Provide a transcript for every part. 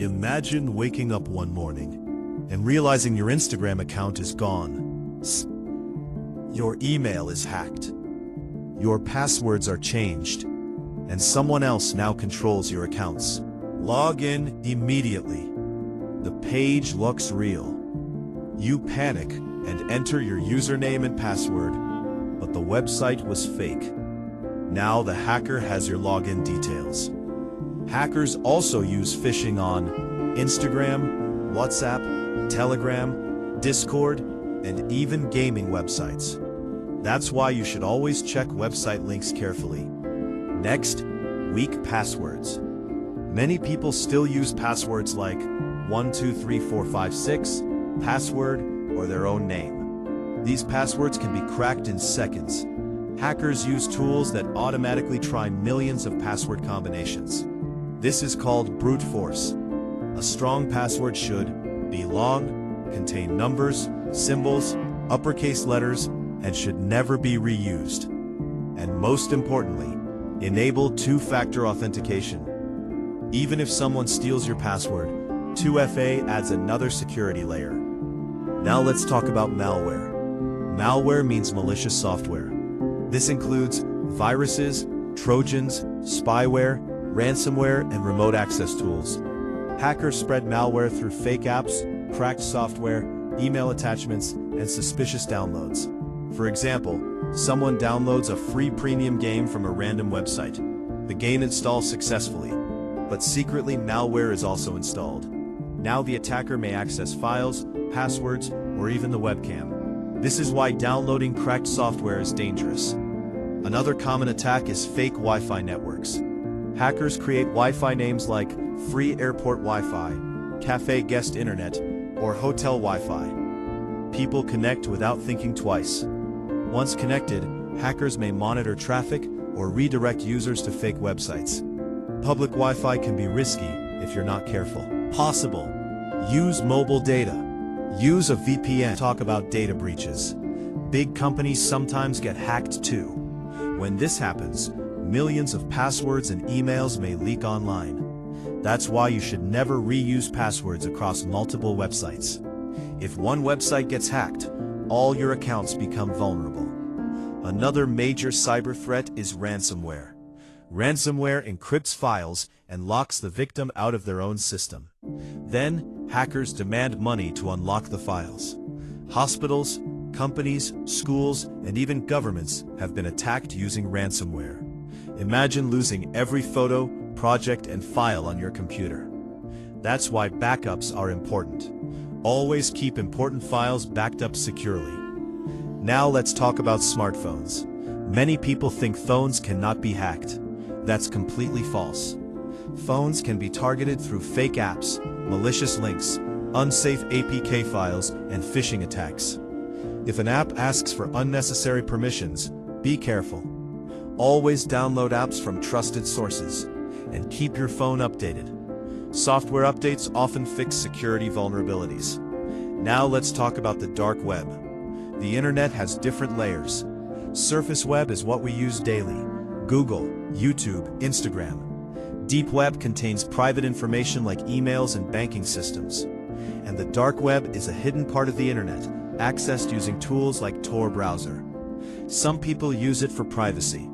Imagine waking up one morning and realizing your Instagram account is gone. Your email is hacked. Your passwords are changed, and someone else now controls your accounts. Log in immediately. The page looks real. You panic and enter your username and password, but the website was fake. Now the hacker has your login details. Hackers also use phishing on Instagram, WhatsApp, Telegram, Discord, and even gaming websites. That's why you should always check website links carefully. Next, weak passwords. Many people still use passwords like 123456, password, or their own name. These passwords can be cracked in seconds. Hackers use tools that automatically try millions of password combinations. This is called brute force. A strong password should be long, contain numbers, symbols, uppercase letters, and should never be reused. And most importantly, enable two-factor authentication. Even if someone steals your password, 2FA adds another security layer. Now let's talk about malware. Malware means malicious software. This includes viruses, trojans, spyware, ransomware, and remote access tools. Hackers spread malware through fake apps, cracked software, email attachments, and suspicious downloads. For example, someone downloads a free premium game from a random website. The game installs successfully, but secretly malware is also installed. Now the attacker may access files, passwords, or even the webcam. This is why downloading cracked software is dangerous. Another common attack is fake Wi-Fi networks. Hackers create Wi-Fi names like free airport Wi-Fi, cafe guest internet, or hotel Wi-Fi. People connect without thinking twice. Once connected, hackers may monitor traffic or redirect users to fake websites. Public Wi-Fi can be risky if you're not careful. Possible. Use mobile data. Use a VPN. Talk about data breaches. Big companies sometimes get hacked too. When this happens, millions of passwords and emails may leak online. That's why you should never reuse passwords across multiple websites. If one website gets hacked, all your accounts become vulnerable. Another major cyber threat is ransomware. Ransomware encrypts files and locks the victim out of their own system. Then, hackers demand money to unlock the files. Hospitals, companies, schools, and even governments have been attacked using ransomware. Imagine losing every photo, project, and file on your computer. That's why backups are important. Always keep important files backed up securely. Now let's talk about smartphones. Many people think phones cannot be hacked. That's completely false. Phones can be targeted through fake apps, malicious links, unsafe APK files, and phishing attacks. If an app asks for unnecessary permissions, be careful. Always download apps from trusted sources, and keep your phone updated. Software updates often fix security vulnerabilities. Now let's talk about the dark web. The internet has different layers. Surface web is what we use daily: Google, YouTube, Instagram. Deep web contains private information like emails and banking systems. And the dark web is a hidden part of the internet, accessed using tools like Tor browser. Some people use it for privacy,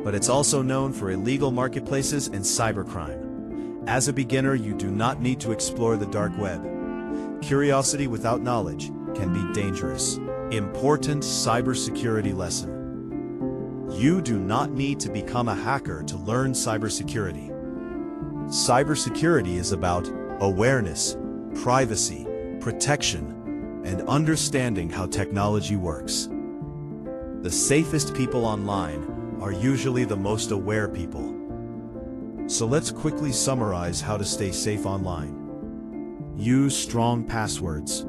but it's also known for illegal marketplaces and cybercrime. As a beginner, you do not need to explore the dark web. Curiosity without knowledge can be dangerous. Important cybersecurity lesson. You do not need to become a hacker to learn cybersecurity. Cybersecurity is about awareness, privacy, protection, and understanding how technology works. The safest people online are usually the most aware people. So let's quickly summarize how to stay safe online. Use strong passwords.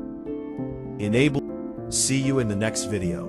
Enable. See you in the next video.